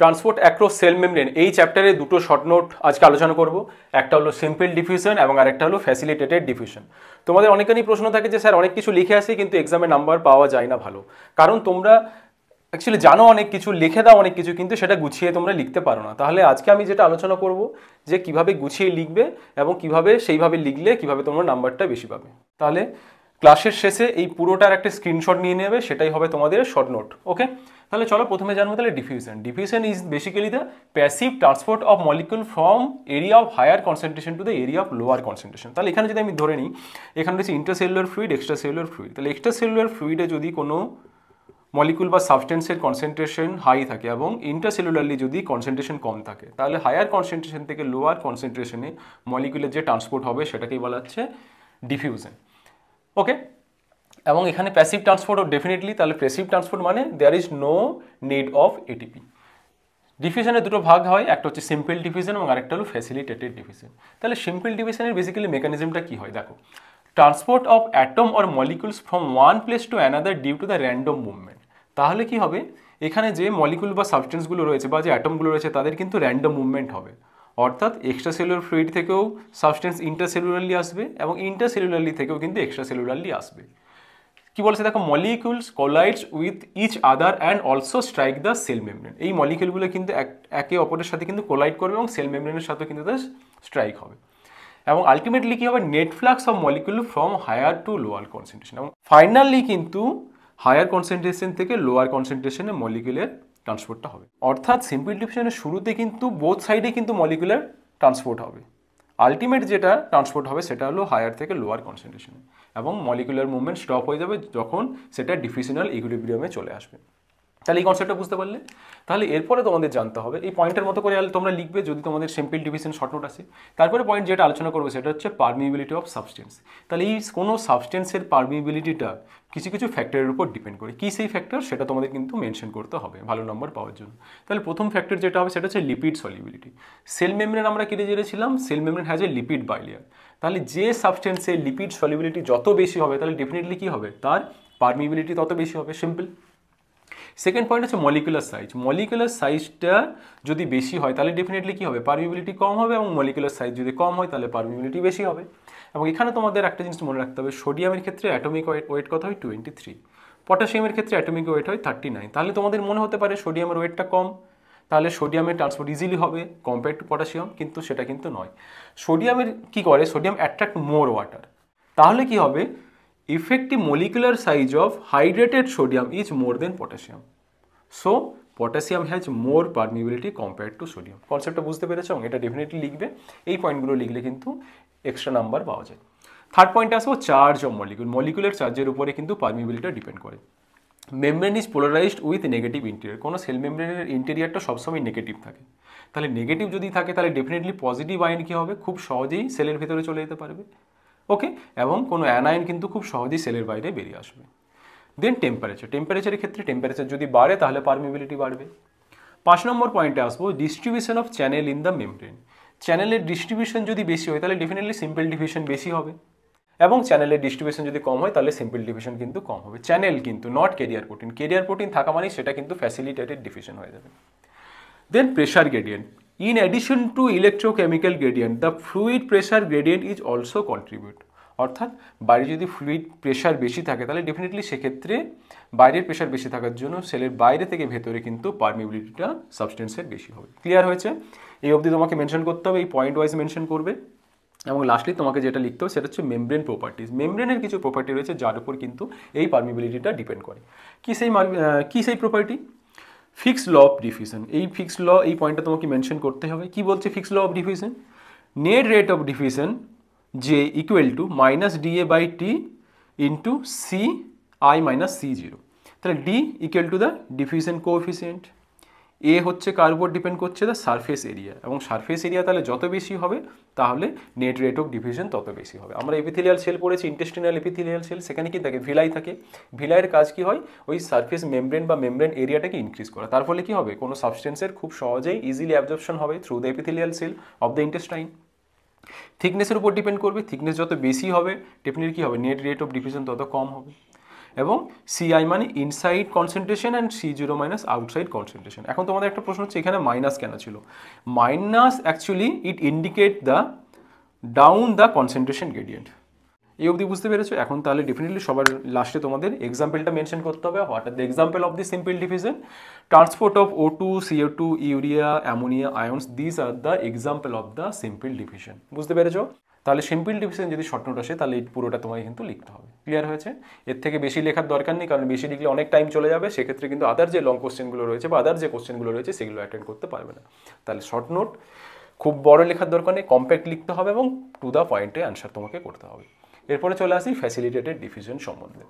Transport across sell membrane এই চ্যাপ্টারে দুটো শর্ট নোট আজকে আলোচনা করব। একটা হলো সিম্পল ডিফিউশন এবং আরেকটা হলো ফ্যাসিলিটেটেড ডিফিউশন। তোমাদের অনেকেরই প্রশ্ন থাকে যে স্যার অনেক কিছু লিখে আসে কিন্তু এক্সামে নাম্বার পাওয়া যায় না ভালো, কারণ তোমরা অ্যাকচুয়ালি জানো অনেক কিছু, লিখে দাও অনেক কিছু, কিন্তু সেটা গুছিয়ে তোমরা লিখতে পারো না। তাহলে আজকে আমি যেটা আলোচনা করব যে কিভাবে গুছিয়ে লিখবে এবং কিভাবে সেইভাবে লিখলে কিভাবে তোমরা নাম্বারটা বেশি পাবে। তাহলে ক্লাসের শেষে এই পুরোটার একটা স্ক্রিনশট নিয়ে নেবে, সেটাই হবে তোমাদের শর্ট নোট। ওকে, তাহলে চলো প্রথমে জানবো তাহলে diffusion. Diffusion is basically the passive transport of molecule from area of higher concentration to the area of lower concentration. তাহলে এখানে যদি আমি ধরে নিই, এখানে রয়েছে ইন্টারসেলুলার ফ্লুইড, এক্সট্রাসেলুলার ফ্লুইড। তাহলে এক্সট্রাসেলুলার ফ্লুইডে যদি কোনো মলিকুল বা সাবস্টেন্সের কনসেন্ট্রেশন হাই থাকে এবং ইন্টারসেলুলারলি যদি কনসেন্ট্রেশন কম থাকে, তাহলে হায়ার কনসেন্ট্রেশন থেকে লোয়ার কনসেন্ট্রেশনে মলিকুলের যে ট্রান্সপোর্ট হবে সেটাকেই বলা হচ্ছে ডিফিউশন। ওকে, এবং এখানে প্যাসিভ ট্রান্সপোর্ট ডেফিনেটলি, তাহলে প্যাসিভ ট্রান্সপোর্ট মানে there is no need of ATP. ডিফিউশনের দুটো ভাগ হয়, একটা হচ্ছে সিম্পল ডিফিউশন এবং আরেকটা হলো ফ্যাসিলিটেটেড ডিফিউশন। তাহলে সিম্পল ডিফিউশনের বেসিক্যালি মেকানিজমটা কি হয় দেখো, transport of atom or molecules from one place to another due to the random movement. তাহলে কি হবে, এখানে যে মলিকুল বা সাবস্টেন্সগুলো রয়েছে বা যে অ্যাটমগুলো রয়েছে তাদের কিন্তু র্যান্ডম মুভমেন্ট হবে। অর্থাৎ এক্সট্রাসেলুলার ফ্লুইড থেকেও সাবস্টেন্স ইন্টারসেলুলারলি আসবে এবং ইন্টারসেলুলারলি থেকেও কিন্তু এক্সট্রাসেলুলারলি আসবে। কি বলছে দেখো, molecules collides with each other and also strike the cell membrane. এই মলিকুলগুলো কিন্তু একে অপরের সাথে কিন্তু কোলাইড করবে এবং সেল মেমব্রেনের সাথে কিন্তু স্ট্রাইক হবে। এবং আলটিমেটলি কি হবে, net flux of molecule from higher to lower concentration. এবং ফাইনালি কিন্তু হায়ার কনসেন্ট্রেশন থেকে লোয়ার কনসেন্ট্রেশনে মলিকুলের ট্রান্সপোর্টটা হবে। অর্থাৎ সিম্পল ডিফিউশনের শুরুতে কিন্তু বোথ সাইডে কিন্তু মলিকুলার ট্রান্সপোর্ট হবে। আলটিমেট যেটা ট্রান্সপোর্ট হবে সেটা হলো হায়ার থেকে লোয়ার কনসেন্ট্রেশনে, এবং মলিকুলার মুভমেন্ট স্টপ হয়ে যাবে যখন সেটা ডিফিউশনাল ইকুইলিব্রিয়ামে চলে আসবে। তাহলে এই কনসেপ্টটা বুঝতে পারলে? তাহলে এরপরে তোমাদের জানতে হবে এই পয়েন্টের মতো করে তোমরা লিখবে যদি তোমাদের সিম্পল ডিফিউশন শর্ট নোট আসে। তারপরে পয়েন্ট যেটা আলোচনা করবে সেটা হচ্ছে পারমিবিলিটি অফ সাবস্টেন্স। তাহলে এই কোনো সাবস্টেন্সের পারমিবিলিটিটা কিছু কিছু ফ্যাক্টরের উপর ডিপেন্ড করে। কী সেই ফ্যাক্টর সেটা তোমাদের কিন্তু মেনশন করতে হবে ভালো নম্বর পাওয়ার জন্য। তাহলে প্রথম ফ্যাক্টর যেটা হবে সেটা হচ্ছে লিপিড সলিবিলিটি। সেল মেমব্রেন আমরা কেটে জেনেছিলাম cell membrane has a lipid bilayer. তাহলে যে সাবস্টেন্সের লিপিড সলিবিলিটি যত বেশি হবে তাহলে ডেফিনেটলি কী হবে, তার পারমিবিলিটি তত বেশি হবে। সিম্পল। সেকেন্ড পয়েন্ট হচ্ছে মলিকুলার সাইজ। মলিকুলার সাইজটা যদি বেশি হয় তাহলে ডেফিনেটলি কী হবে, পারমিবিলিটি কম হবে, এবং মলিকুলার সাইজ যদি কম হয় তাহলে পারমিবিলিটি বেশি হবে। এবং এখানে তোমাদের একটা জিনিস মনে রাখতে হবে, সোডিয়ামের ক্ষেত্রে অ্যাটমিক ওয়েট কত হয় 23, পটাশিয়ামের ক্ষেত্রে অ্যাটমিক ওয়েট হয় 39। তাহলে তোমাদের মনে হতে পারে সোডিয়ামের ওয়েটটা কম, তাহলে সোডিয়ামের ট্রান্সপোর্ট ইজিলি হবে কম্পেয়ার টু পটাশিয়াম, কিন্তু সেটা কিন্তু নয়। সোডিয়ামের কি করে, সোডিয়াম অ্যাট্রাক্ট মোর ওয়াটার। তাহলে কি হবে, effective molecular size of hydrated sodium is more than potassium. So potassium has more permeability compared to sodium. কনসেপ্টটা বুঝতে পেরেছো? এটা ডেফিনেটলি লিখবে, এই পয়েন্টগুলো লিখলে কিন্তু এক্সট্রা নাম্বার পাওয়া যায়। থার্ড পয়েন্টে আসবো চার্জ অফ মলিকুল। মলিকুলার চার্জের উপরে কিন্তু পারমিবিলিটিটা ডিপেন্ড করে। Membrane is polarised with negative interior. কোনো সেল মেমব্রেনের ইন্টেরিয়ারটা সবসময় নেগেটিভ থাকে। তাহলে নেগেটিভ যদি থাকে তাহলে ডেফিনেটলি পজিটিভ আয়ন কী হবে, খুব সহজেই সেলের ভেতরে চলে যেতে পারবে। ওকে, এবং কোনো অ্যানায়ন কিন্তু খুব সহজেই সেলের বাইরে বেরিয়ে আসবে। দেন টেম্পারেচার। টেম্পারেচারের ক্ষেত্রে টেম্পারেচার যদি বাড়ে তাহলে পারমিবিলিটি বাড়বে। 5 নম্বর পয়েন্টে আসবো, distribution of channel in the membrane. চ্যানেলের ডিস্ট্রিবিউশন যদি বেশি হয় তাহলে ডেফিনেটলি সিম্পল ডিফিউশন বেশি হবে, এবং চ্যানেলের ডিস্ট্রিবিউশন যদি কম হয় তাহলে সিম্পল ডিফিউশন কিন্তু কম হবে। চ্যানেল কিন্তু not carrier protein. Carrier protein থাকা মানে সেটা কিন্তু ফ্যাসিলিটেটেড ডিফিউশন হয়ে যাবে। Then pressure gradient. In addition to electrochemical gradient, the fluid pressure gradient is also contribute. অর্থাৎ বাইরে যদি ফ্লুইড প্রেশার বেশি থাকে তাহলে ডেফিনেটলি সেক্ষেত্রে বাইরের প্রেশার বেশি থাকার জন্য সেলের বাইরে থেকে ভেতরে কিন্তু পারমিবিলিটিটা সাবস্টেন্সের বেশি হবে। ক্লিয়ার হয়েছে? এই অবধি তোমাকে মেনশন করতে হবে, এই পয়েন্ট ওয়াইজ মেনশন করবে। এবং লাস্টলি তোমাকে যেটা লিখতে হবে সেটা হচ্ছে মেমব্রেন প্রপার্টিজ। মেমব্রেনের কিছু প্রপার্টি রয়েছে যার উপর কিন্তু এই পারমিবিলিটিটা ডিপেন্ড করে। কী সেই property? Fick's law of diffusion. এই ফিক্সড ল, এই পয়েন্টটা তোমাকে মেনশন করতে হবে। কি বলছে Fick's law of diffusion? Net rate of diffusion যে equal to -dA/T into CI-C0। তাহলে D equal to the diffusion coefficient, A হচ্ছে কার উপর ডিপেন্ড করছে, দ্য সারফেস এরিয়া, এবং সারফেস এরিয়া তাহলে যত বেশি হবে তাহলে নেট রেট অফ ডিফিউশন তত বেশি হবে। আমরা এপিথেলিয়াল সেল পড়েছি, ইন্টেস্টিনাল এপিথেলিয়াল সেল, সেখানে কি থাকে, ভিলাই থাকে। ভিলাইয়ের কাজ কি হয়, ওই সারফেস মেমব্রেন বা মেমব্রেন এরিয়াটাকে ইনক্রিজ করা। তার ফলে কি হবে, কোনো সাবস্টেন্সের খুব সহজেই ইজিলি অ্যাবজর্পশন হবে through the epithelial cell of the intestine. থিকনেসের উপর ডিপেন্ড করবে, থিকনেস যত বেশি হবে ডেফিনেটলি কী হবে, নেট রেট অফ ডিফিউশন তত কম হবে। এবং সিআই মানে inside concentration and C0 minus outside concentration. এখন তোমাদের একটা প্রশ্ন হচ্ছে এখানে মাইনাস কেন ছিল? Minus actually it indicate the down the concentration gradient. এই অবধি বুঝতে পেরেছো? এখন তাহলে ডেফিনেটলি সবার লাস্টে তোমাদের এক্সাম্পলটা মেনশন করতে হবে। What are the example of the simple diffusion? Transport of O2, CO2, urea, ammonia আয়ন্স, this are the example of the simple diffusion. বুঝতে পেরেছো? তাহলে সিম্পল ডিফিউশন যদি শর্ট নোট আসে তাহলে এই পুরোটা তোমাকে কিন্তু লিখতে হবে। ক্লিয়ার হয়েছে? এর থেকে বেশি লেখার দরকার নেই, কারণ বেশি লিখলে অনেক টাইম চলে যাবে, সেক্ষেত্রে কিন্তু আদার যে লং কোশ্চেনগুলো রয়েছে বা আদার যে কোশ্চেনগুলো রয়েছে সেগুলো অ্যাটেন্ড করতে পারবে না। তাহলে শর্ট নোট খুব বড় লেখার দরকার নেই, কম্প্যাক্ট লিখতে হবে এবং টু দ্য পয়েন্টে অ্যান্সার তোমাকে করতে হবে। এরপরে চলে আসি ফ্যাসিলিটেটেড ডিফিউশন সম্বন্ধে।